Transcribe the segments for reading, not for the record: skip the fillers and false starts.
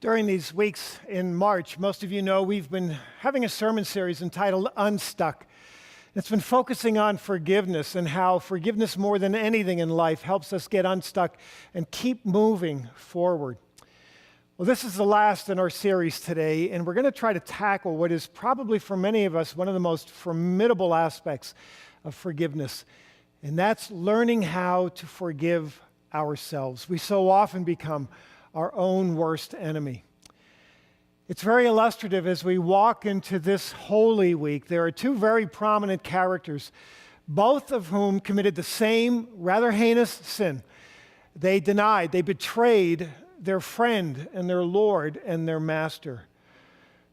During these weeks in March, most of you know we've been having a sermon series entitled Unstuck. It's been focusing on forgiveness and how forgiveness more than anything in life helps us get unstuck and keep moving forward. Well, this is the last in our series today, and we're going to try to tackle what is probably for many of us one of the most formidable aspects of forgiveness, and that's learning how to forgive ourselves. We so often become our own worst enemy. It's very illustrative as we walk into this Holy Week. There are two very prominent characters, both of whom committed the same rather heinous sin. They betrayed their friend and their Lord and their master.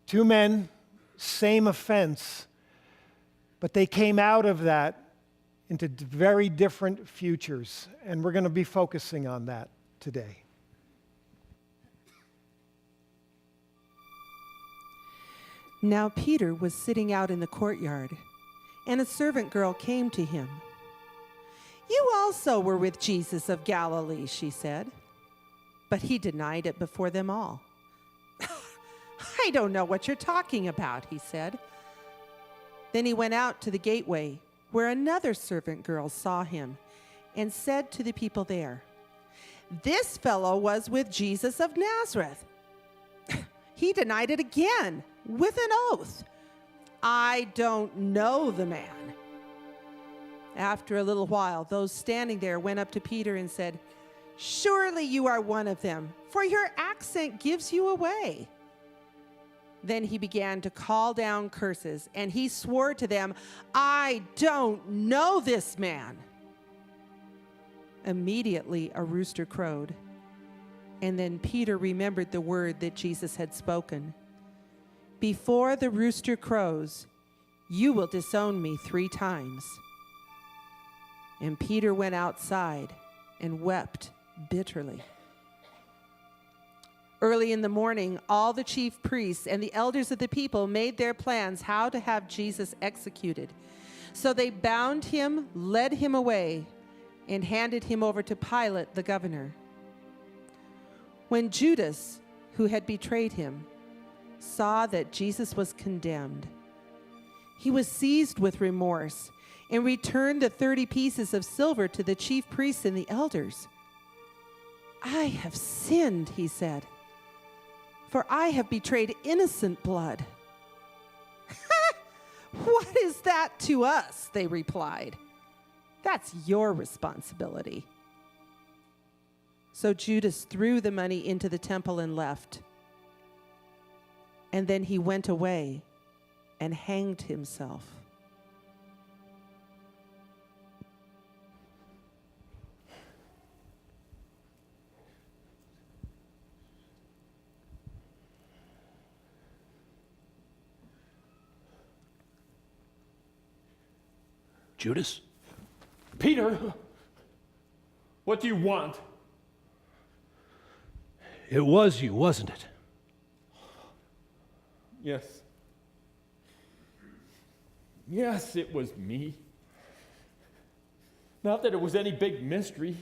Two men, same offense, but they came out of that into very different futures, and we're going to be focusing on that today. Now Peter was sitting out in the courtyard, and a servant girl came to him. "You also were with Jesus of Galilee," she said. But he denied it before them all. "I don't know what you're talking about," he said. Then he went out to the gateway, where another servant girl saw him, and said to the people there, "This fellow was with Jesus of Nazareth." He denied it again, with an oath. "I don't know the man." After a little while, those standing there went up to Peter and said, "Surely you are one of them, for your accent gives you away." Then he began to call down curses, and he swore to them, "I don't know this man." Immediately a rooster crowed, and then Peter remembered the word that Jesus had spoken. "Before the rooster crows, you will disown me 3 times." And Peter went outside and wept bitterly. Early in the morning, all the chief priests and the elders of the people made their plans how to have Jesus executed. So they bound him, led him away, and handed him over to Pilate, the governor. When Judas, who had betrayed him, saw that Jesus was condemned, he was seized with remorse and returned the 30 pieces of silver to the chief priests and the elders. "I have sinned," he said, "for I have betrayed innocent blood." "What is that to us?" they replied. "That's your responsibility." So Judas threw the money into the temple and left. And then he went away and hanged himself. Judas? Peter, what do you want? It was you, wasn't it? Yes. Yes, it was me. Not that it was any big mystery.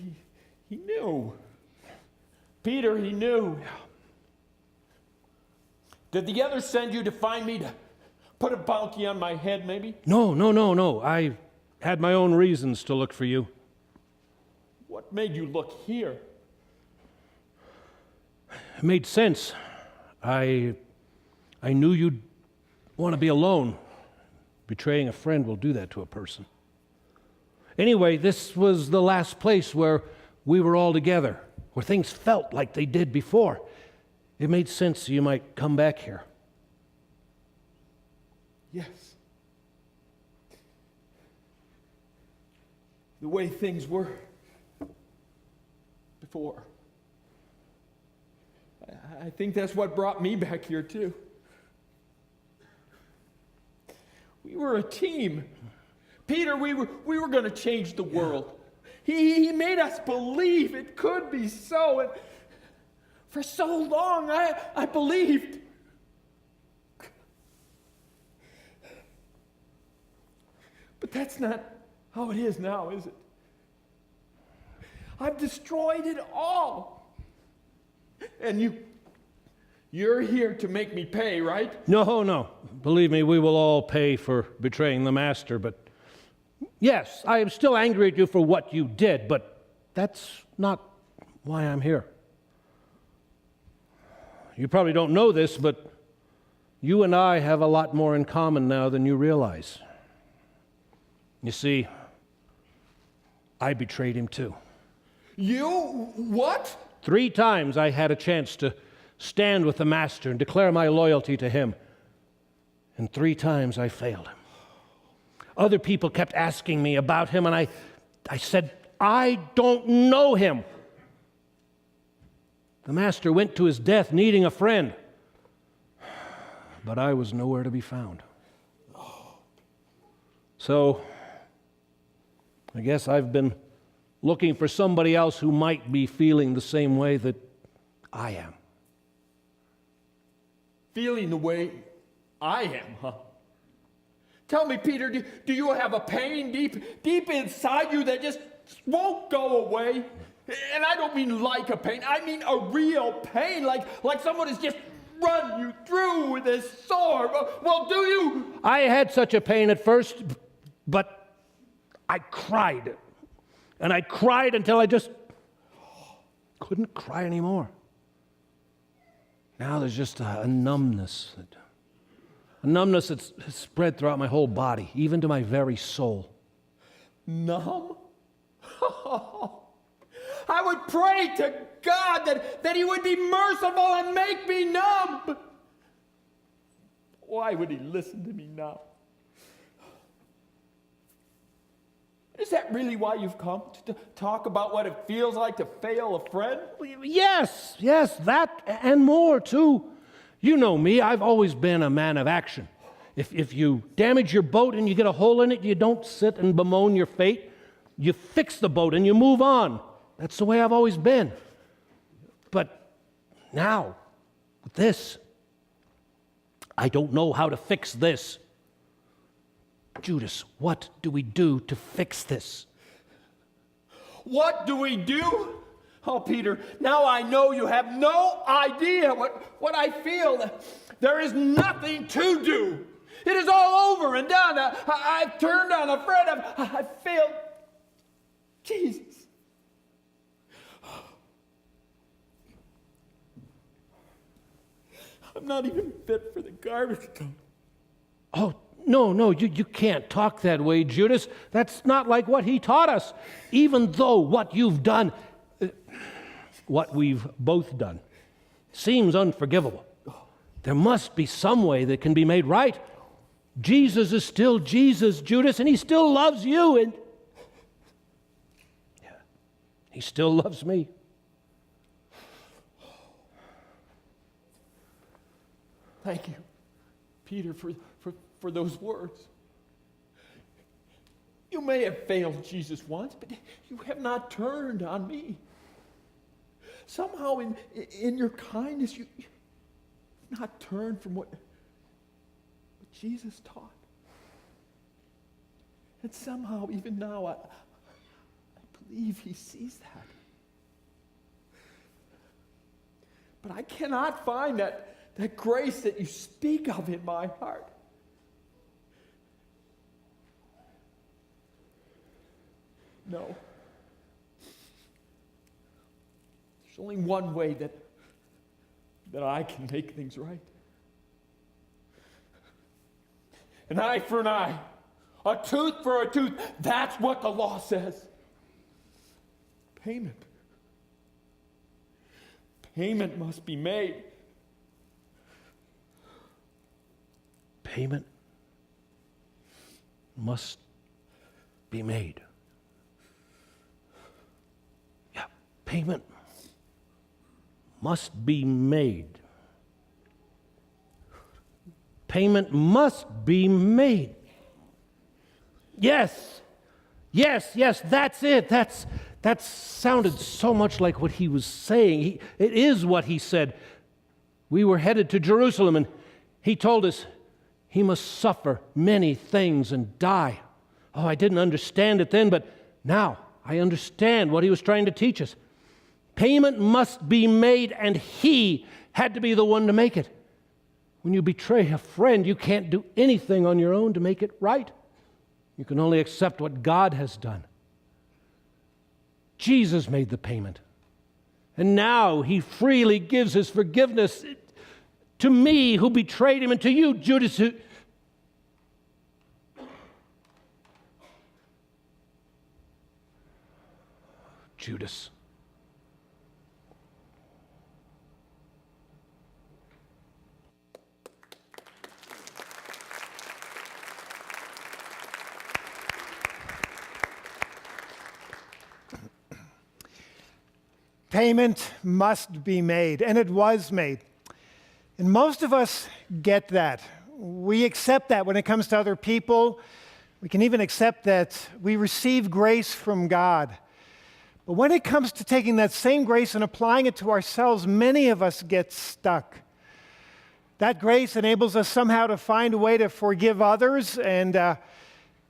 He knew. Peter, he knew. Did the others send you to find me to put a bounty on my head, maybe? No. I had my own reasons to look for you. What made you look here? It made sense. I knew you'd want to be alone. Betraying a friend will do that to a person. Anyway, this was the last place where we were all together, where things felt like they did before. It made sense you might come back here. Yes. The way things were before. I think that's what brought me back here, too. We were a team. Peter, we were going to change the world. He made us believe it could be so. And for so long, I believed. But that's not how it is now, is it? I've destroyed it all. And You're here to make me pay, right? No, no. Believe me, we will all pay for betraying the master, but yes, I am still angry at you for what you did, but that's not why I'm here. You probably don't know this, but you and I have a lot more in common now than you realize. You see, I betrayed him too. You? What? 3 times I had a chance to stand with the master and declare my loyalty to him, and 3 times I failed him. Other people kept asking me about him, and I said, I don't know him. The master went to his death needing a friend, but I was nowhere to be found. So, I guess I've been looking for somebody else who might be feeling the same way that I am. Feeling the way I am, huh? Tell me, Peter, do you have a pain deep inside you that just won't go away? And I don't mean like a pain, I mean a real pain, like someone has just run you through with a sword. Well, do you? I had such a pain at first, but I cried. And I cried until I just couldn't cry anymore. Now there's just a numbness that's spread throughout my whole body, even to my very soul. Numb? I would pray to God that He would be merciful and make me numb. Why would He listen to me now? Is that really why you've come to talk about what it feels like to fail a friend? Yes, that and more too. You know me, I've always been a man of action. If you damage your boat and you get a hole in it, you don't sit and bemoan your fate. You fix the boat and you move on. That's the way I've always been. But now, with this, I don't know how to fix this. Judas, what do we do to fix this? What do we do? Oh, Peter, now I know you have no idea what I feel. There is nothing to do. It is all over and done. I've turned on a friend. I've failed Jesus. I'm not even fit for the garbage dump. Oh, no, you can't talk that way, Judas. That's not like what he taught us. Even though what you've done, what we've both done, seems unforgivable, there must be some way that can be made right. Jesus is still Jesus, Judas, and He still loves you, and yeah, He still loves me. Thank you, Peter, for those words. You may have failed Jesus once, but you have not turned on me. Somehow in your kindness, you've not turned from what Jesus taught. And somehow, even now, I believe He sees that. But I cannot find that grace that you speak of in my heart. No. There's only one way that I can make things right. An eye for an eye, a tooth for a tooth. That's what the law says. Payment. Payment must be made. Payment must be made. Yeah, payment must be made. Payment must be made. Yes, that's it. That sounded so much like what he was saying. It is what he said. We were headed to Jerusalem, and he told us He must suffer many things and die. Oh, I didn't understand it then, but now I understand what He was trying to teach us. Payment must be made, and he had to be the one to make it. When you betray a friend, you can't do anything on your own to make it right. You can only accept what God has done. Jesus made the payment. And now he freely gives his forgiveness to me who betrayed him, and to you, Judas, who... Judas. Payment must be made, and it was made. And most of us get that. We accept that when it comes to other people. We can even accept that we receive grace from God. But when it comes to taking that same grace and applying it to ourselves, many of us get stuck. That grace enables us somehow to find a way to forgive others, and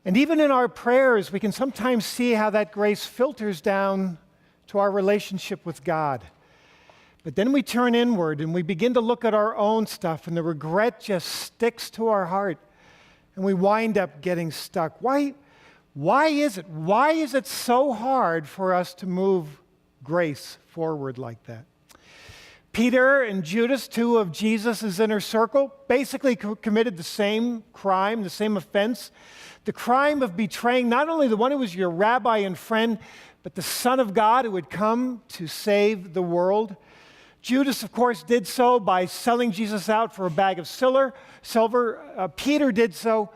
even in our prayers, we can sometimes see how that grace filters down to our relationship with God. But then we turn inward and we begin to look at our own stuff, and the regret just sticks to our heart, and we wind up getting stuck. Why is it? Why is it so hard for us to move grace forward like that? Peter and Judas, two of Jesus' inner circle, basically committed the same crime, the same offense, the crime of betraying not only the one who was your rabbi and friend, but the Son of God who had come to save the world. Judas, of course, did so by selling Jesus out for a bag of silver. Peter did so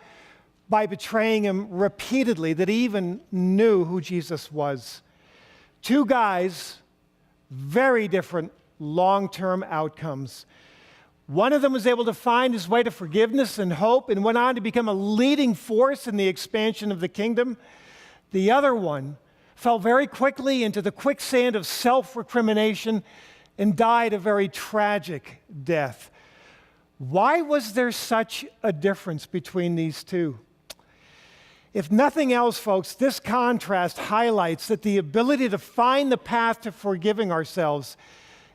by betraying him repeatedly, that he even knew who Jesus was. Two guys, very different long-term outcomes. One of them was able to find his way to forgiveness and hope and went on to become a leading force in the expansion of the kingdom. The other one fell very quickly into the quicksand of self-recrimination and died a very tragic death. Why was there such a difference between these two? If nothing else, folks, this contrast highlights that the ability to find the path to forgiving ourselves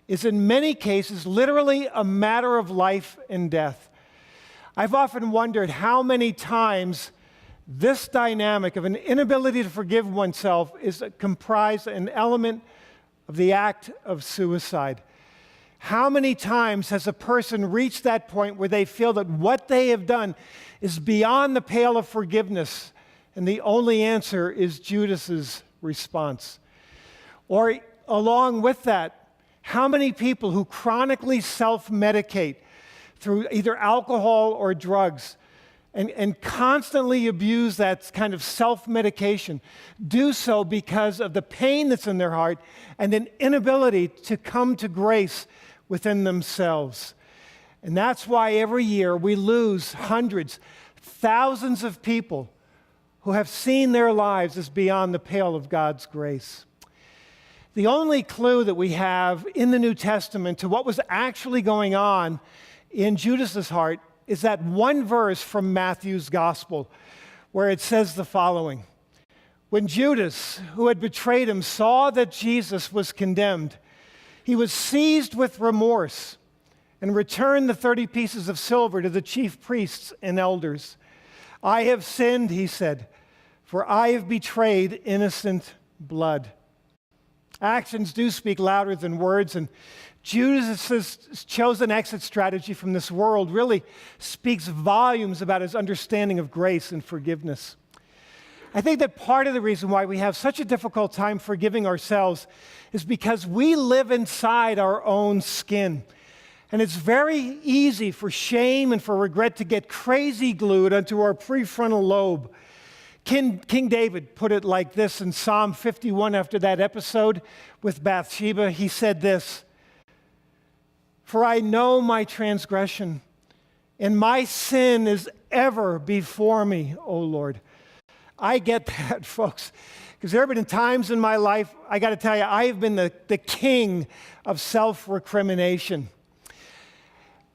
is in many cases literally a matter of life and death. I've often wondered how many times this dynamic of an inability to forgive oneself is comprised an element of the act of suicide. How many times has a person reached that point where they feel that what they have done is beyond the pale of forgiveness, and the only answer is Judas's response? Or along with that, how many people who chronically self-medicate through either alcohol or drugs and constantly abuse that kind of self-medication do so because of the pain that's in their heart and an inability to come to grace within themselves. And that's why every year we lose hundreds, thousands of people who have seen their lives as beyond the pale of God's grace. The only clue that we have in the New Testament to what was actually going on in Judas's heart is that one verse from Matthew's gospel where it says the following: when Judas, who had betrayed him, saw that Jesus was condemned, he was seized with remorse and returned the 30 pieces of silver to the chief priests and elders. "I have sinned," he said, "for I have betrayed innocent blood." Actions do speak louder than words, and Judas' chosen exit strategy from this world really speaks volumes about his understanding of grace and forgiveness. I think that part of the reason why we have such a difficult time forgiving ourselves is because we live inside our own skin. And it's very easy for shame and for regret to get crazy glued onto our prefrontal lobe. King David put it like this in Psalm 51 after that episode with Bathsheba. He said this: "For I know my transgression, and my sin is ever before me, O Lord." I get that, folks, because there have been times in my life, I got to tell you, I have been the king of self-recrimination.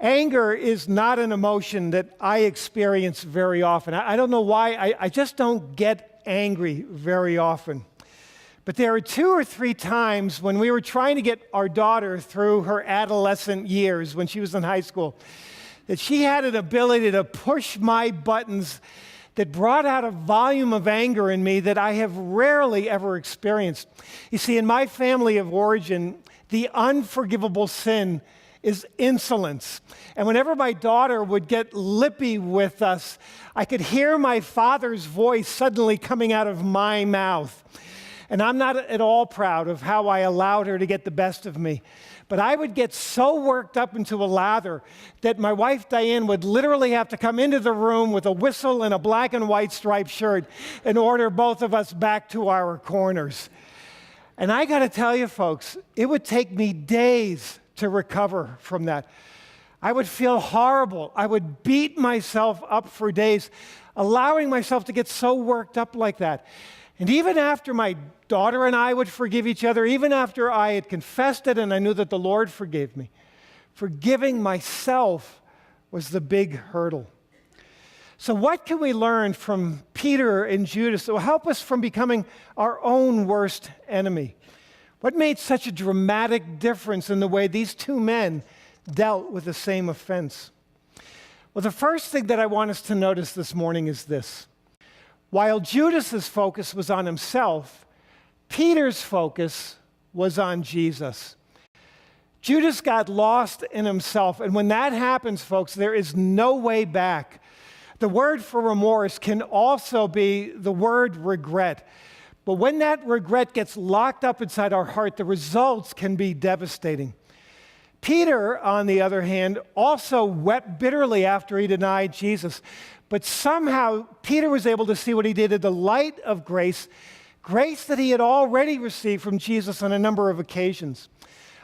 Anger is not an emotion that I experience very often. I don't know why. I just don't get angry very often. But there were 2 or 3 times when we were trying to get our daughter through her adolescent years when she was in high school, that she had an ability to push my buttons that brought out a volume of anger in me that I have rarely ever experienced. You see, in my family of origin, the unforgivable sin is insolence. And whenever my daughter would get lippy with us, I could hear my father's voice suddenly coming out of my mouth. And I'm not at all proud of how I allowed her to get the best of me. But I would get so worked up into a lather that my wife Diane would literally have to come into the room with a whistle and a black and white striped shirt and order both of us back to our corners. And I got to tell you, folks, it would take me days to recover from that. I would feel horrible. I would beat myself up for days, allowing myself to get so worked up like that. And even after my daughter and I would forgive each other, even after I had confessed it and I knew that the Lord forgave me, forgiving myself was the big hurdle. So what can we learn from Peter and Judas that will help us from becoming our own worst enemy? What made such a dramatic difference in the way these 2 men dealt with the same offense? Well, the first thing that I want us to notice this morning is this. While Judas's focus was on himself, Peter's focus was on Jesus. Judas got lost in himself, and when that happens, folks, there is no way back. The word for remorse can also be the word regret. But when that regret gets locked up inside our heart, the results can be devastating. Peter, on the other hand, also wept bitterly after he denied Jesus. But somehow, Peter was able to see what he did in the light of grace, grace that he had already received from Jesus on a number of occasions.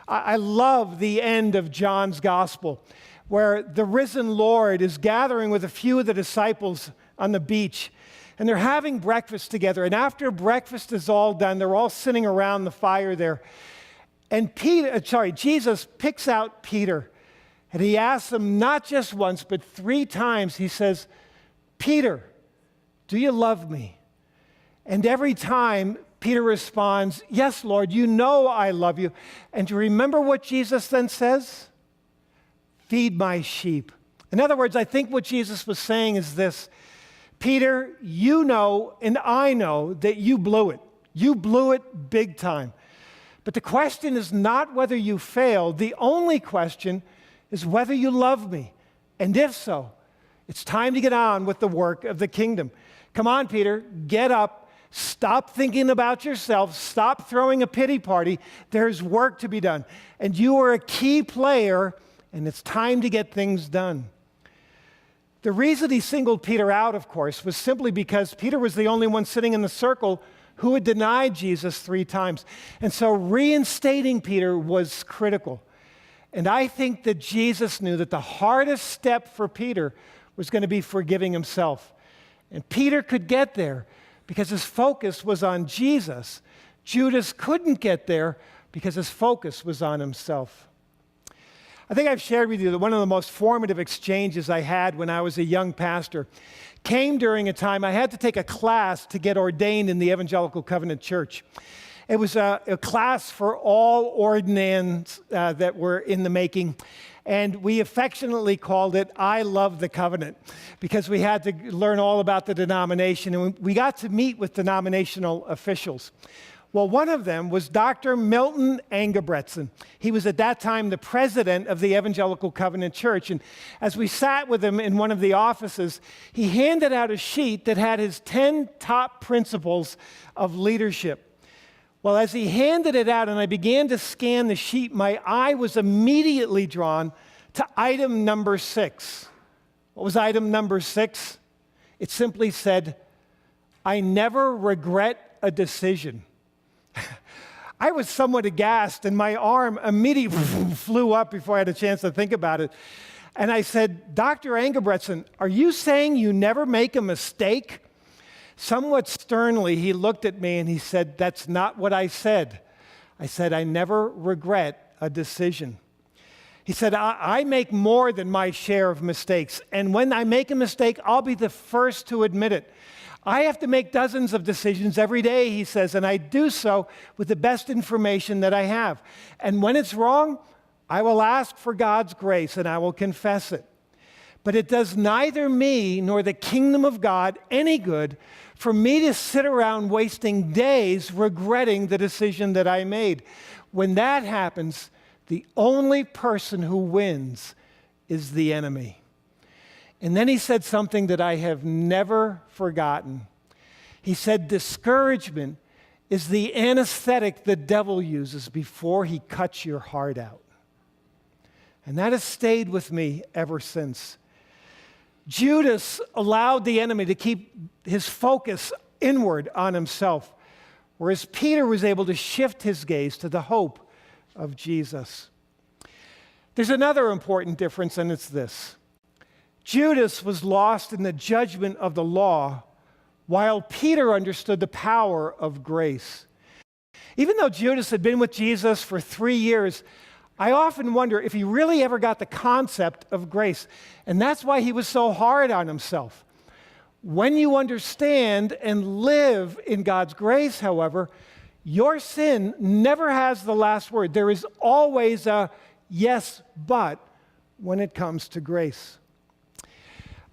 I love the end of John's gospel, where the risen Lord is gathering with a few of the disciples on the beach, and they're having breakfast together. And after breakfast is all done, they're all sitting around the fire there. And Jesus picks out Peter, and he asks him not just once, but 3 times. He says, "Peter, do you love me?" And every time Peter responds, "Yes, Lord, you know I love you." And do you remember what Jesus then says? "Feed my sheep." In other words, I think what Jesus was saying is this: Peter, you know and I know that you blew it. You blew it big time. But the question is not whether you failed. The only question is whether you love me. And if so, it's time to get on with the work of the kingdom. Come on, Peter, get up. Stop thinking about yourself. Stop throwing a pity party. There's work to be done. And you are a key player, and it's time to get things done. The reason he singled Peter out, of course, was simply because Peter was the only one sitting in the circle who had denied Jesus 3 times. And so reinstating Peter was critical. And I think that Jesus knew that the hardest step for Peter was going to be forgiving himself. And Peter could get there because his focus was on Jesus. Judas couldn't get there because his focus was on himself. I think I've shared with you that one of the most formative exchanges I had when I was a young pastor came during a time I had to take a class to get ordained in the Evangelical Covenant Church. It was a class for all ordinands that were in the making, and we affectionately called it I Love the Covenant because we had to learn all about the denomination, and we got to meet with denominational officials. Well, one of them was Dr. Milton Engebretson. He was at that time the president of the Evangelical Covenant Church. And as we sat with him in one of the offices, he handed out a sheet that had his 10 top principles of leadership. Well, as he handed it out and I began to scan the sheet, my eye was immediately drawn to item number 6. What was item number 6? It simply said, "I never regret a decision." I was somewhat aghast, and my arm immediately flew up before I had a chance to think about it. And I said, "Dr. Engebretson, are you saying you never make a mistake?" Somewhat sternly, he looked at me and he said, "That's not what I said. I said I never regret a decision." He said, I make more than my share of mistakes. And when I make a mistake, I'll be the first to admit it. I have to make dozens of decisions every day, he says, and I do so with the best information that I have. And when it's wrong, I will ask for God's grace and I will confess it. But it does neither me nor the kingdom of God any good for me to sit around wasting days regretting the decision that I made. When that happens, the only person who wins is the enemy. And then he said something that I have never forgotten. He said, discouragement is the anesthetic the devil uses before he cuts your heart out. And that has stayed with me ever since. Judas allowed the enemy to keep his focus inward on himself, whereas Peter was able to shift his gaze to the hope of Jesus. There's another important difference, and it's this. Judas was lost in the judgment of the law, while Peter understood the power of grace. Even though Judas had been with Jesus for 3 years, I often wonder if he really ever got the concept of grace. And that's why he was so hard on himself. When you understand and live in God's grace, however, your sin never has the last word. There is always a yes, but when it comes to grace.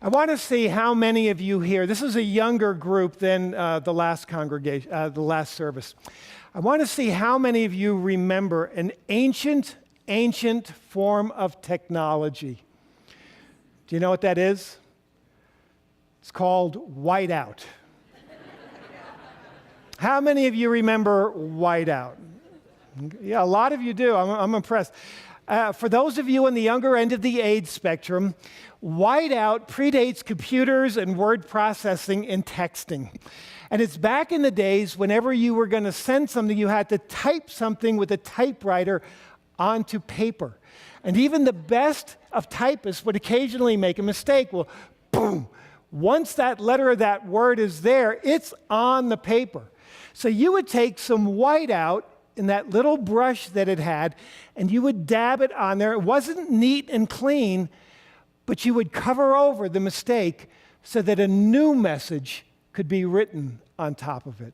I want to see how many of you here, this is a younger group than the last congregation, the last service. I want to see how many of you remember an ancient form of technology. Do you know what that is? It's called whiteout. How many of you remember whiteout? Yeah, a lot of you do. I'm impressed. For those of you on the younger end of the age spectrum, whiteout predates computers and word processing and texting. And it's back in the days whenever you were going to send something, you had to type something with a typewriter onto paper. And even the best of typists would occasionally make a mistake. Well, boom, once that letter of that word is there, it's on the paper. So you would take some whiteout in that little brush that it had, and you would dab it on there. It wasn't neat and clean, but you would cover over the mistake so that a new message could be written on top of it.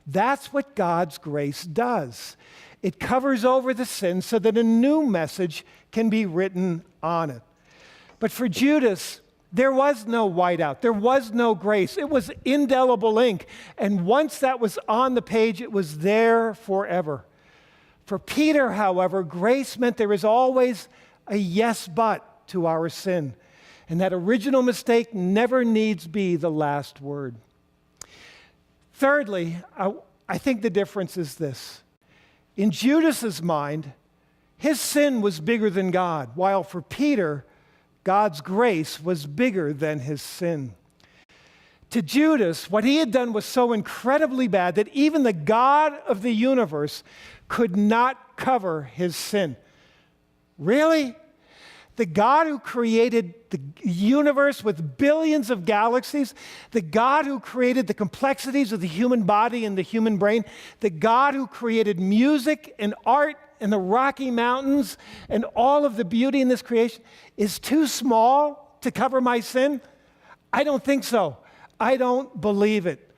That's what God's grace does. It covers over the sin so that a new message can be written on it. But for Judas, there was no whiteout. There was no grace. It was indelible ink. And once that was on the page, it was there forever. For Peter, however, grace meant there is always a yes, but to our sin. And that original mistake never needs be the last word. Thirdly, I think the difference is this. In Judas's mind, his sin was bigger than God, while for Peter, God's grace was bigger than his sin. To Judas, what he had done was so incredibly bad that even the God of the universe could not cover his sin. Really? The God who created the universe with billions of galaxies, the God who created the complexities of the human body and the human brain, the God who created music and art and the Rocky Mountains and all of the beauty in this creation is too small to cover my sin? I don't think so. I don't believe it.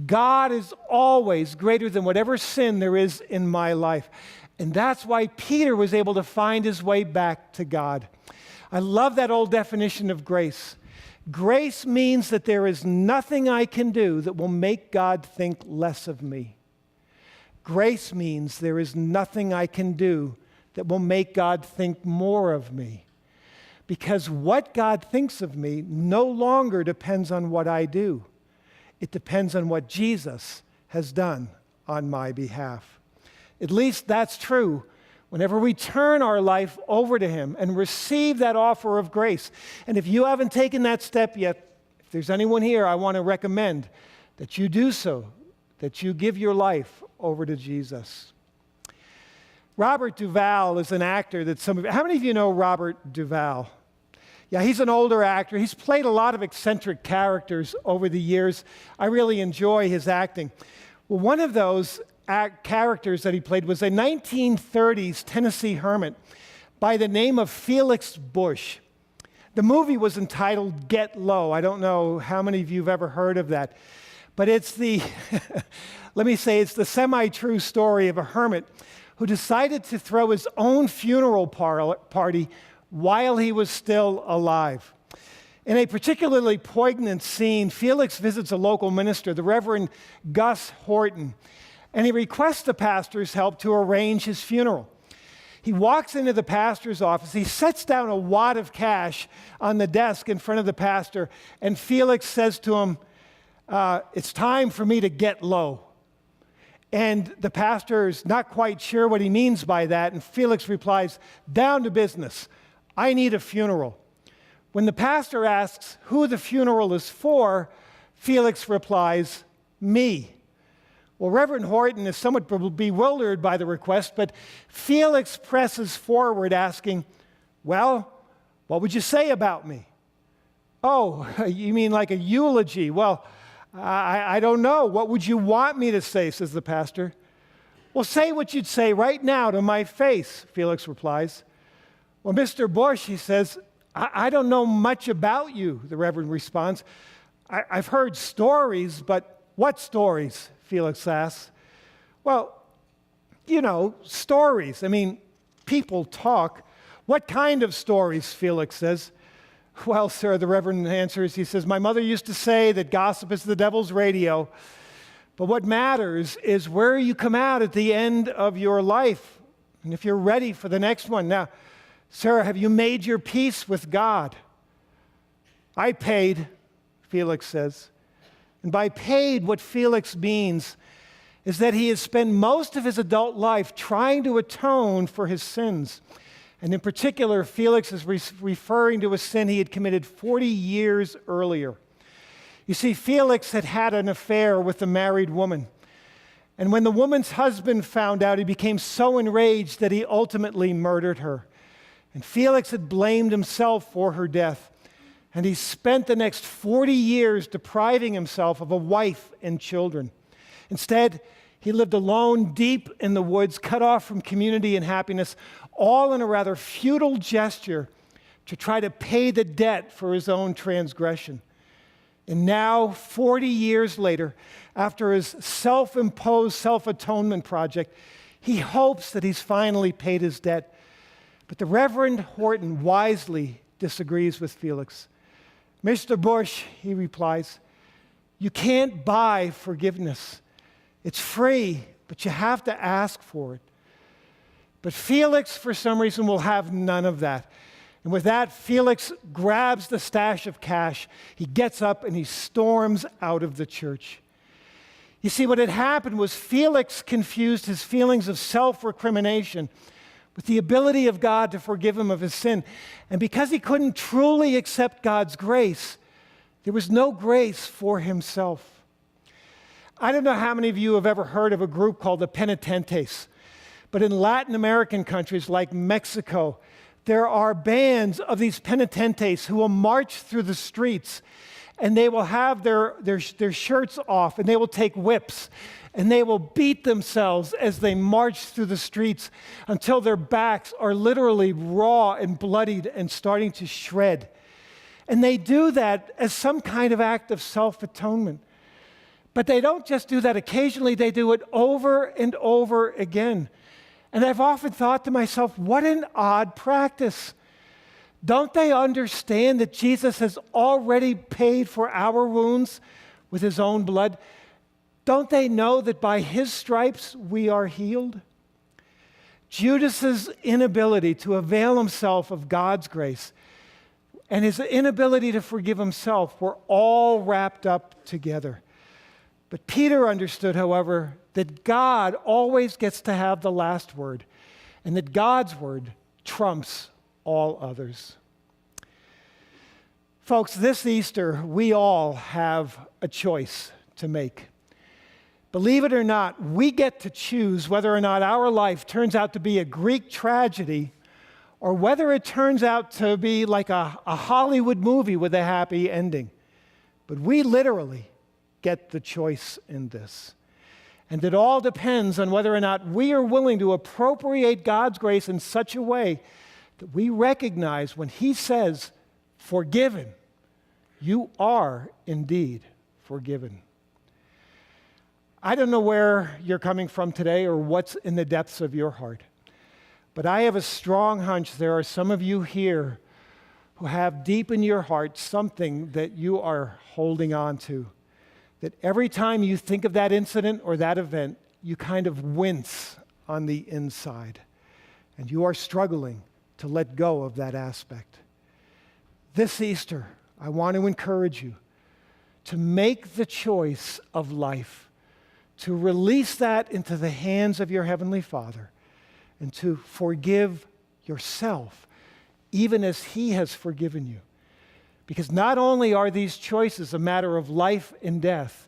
God is always greater than whatever sin there is in my life. And that's why Peter was able to find his way back to God. I love that old definition of grace. Grace means that there is nothing I can do that will make God think less of me. Grace means there is nothing I can do that will make God think more of me. Because what God thinks of me no longer depends on what I do. It depends on what Jesus has done on my behalf. At least that's true whenever we turn our life over to Him and receive that offer of grace. And if you haven't taken that step yet, if there's anyone here, I want to recommend that you do so, that you give your life over to Jesus. Robert Duvall is an actor that how many of you know Robert Duvall? Yeah, he's an older actor. He's played a lot of eccentric characters over the years. I really enjoy his acting. Well, one of those characters that he played was a 1930s Tennessee hermit by the name of Felix Bush. The movie was entitled Get Low. I don't know how many of you have ever heard of that, but it's the, let me say, it's the semi-true story of a hermit who decided to throw his own funeral party while he was still alive. In a particularly poignant scene, Felix visits a local minister, the Reverend Gus Horton, and he requests the pastor's help to arrange his funeral. He walks into the pastor's office, he sets down a wad of cash on the desk in front of the pastor, and Felix says to him, "It's time for me to get low." And the pastor is not quite sure what he means by that, and Felix replies, "Down to business. I need a funeral." When the pastor asks who the funeral is for, Felix replies, "Me." Well, Reverend Horton is somewhat bewildered by the request, but Felix presses forward asking, "Well, what would you say about me?" "Oh, you mean like a eulogy? Well, I don't know. What would you want me to say?" says the pastor. "Well, say what you'd say right now to my face," Felix replies. "Well, Mr. Bush," he says, I don't know much about you," the Reverend responds. I've heard stories, but what stories?" Felix asks. "Well, you know, stories. I mean, people talk." "What kind of stories?" Felix says. "Well, sir," the Reverend answers, he says, "my mother used to say that gossip is the devil's radio. But what matters is where you come out at the end of your life, and if you're ready for the next one. Now, sir, have you made your peace with God?" "I paid," Felix says. And by paid, what Felix means is that he has spent most of his adult life trying to atone for his sins. And in particular, Felix is referring to a sin he had committed 40 years earlier. You see, Felix had had an affair with a married woman. And when the woman's husband found out, he became so enraged that he ultimately murdered her. And Felix had blamed himself for her death. And he spent the next 40 years depriving himself of a wife and children. Instead, he lived alone deep in the woods, cut off from community and happiness, all in a rather futile gesture to try to pay the debt for his own transgression. And now, 40 years later, after his self-imposed self-atonement project, he hopes that he's finally paid his debt. But the Reverend Horton wisely disagrees with Felix. "Mr. Bush," he replies, "you can't buy forgiveness. It's free, but you have to ask for it." But Felix, for some reason, will have none of that. And with that, Felix grabs the stash of cash. He gets up and he storms out of the church. You see, what had happened was Felix confused his feelings of self-recrimination with the ability of God to forgive him of his sin. And because he couldn't truly accept God's grace, there was no grace for himself. I don't know how many of you have ever heard of a group called the Penitentes, but in Latin American countries like Mexico, there are bands of these penitentes who will march through the streets, and they will have their shirts off, and they will take whips, and they will beat themselves as they march through the streets until their backs are literally raw and bloodied and starting to shred. And they do that as some kind of act of self-atonement. But they don't just do that occasionally, they do it over and over again. And I've often thought to myself, what an odd practice. Don't they understand that Jesus has already paid for our wounds with his own blood? Don't they know that by his stripes we are healed? Judas's inability to avail himself of God's grace and his inability to forgive himself were all wrapped up together. But Peter understood, however, that God always gets to have the last word, and that God's word trumps all others. Folks, this Easter, we all have a choice to make. Believe it or not, we get to choose whether or not our life turns out to be a Greek tragedy or whether it turns out to be like a Hollywood movie with a happy ending. But we literally get the choice in this. And it all depends on whether or not we are willing to appropriate God's grace in such a way that we recognize when he says, forgiven, you are indeed forgiven. I don't know where you're coming from today or what's in the depths of your heart, but I have a strong hunch there are some of you here who have deep in your heart something that you are holding on to, that every time you think of that incident or that event, you kind of wince on the inside, and you are struggling to let go of that aspect. This Easter, I want to encourage you to make the choice of life, to release that into the hands of your Heavenly Father, and to forgive yourself, even as He has forgiven you. Because not only are these choices a matter of life and death,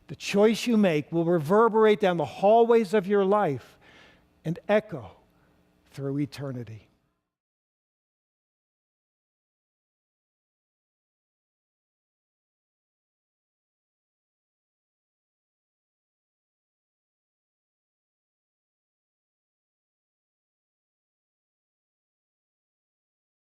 the choice you make will reverberate down the hallways of your life and echo through eternity.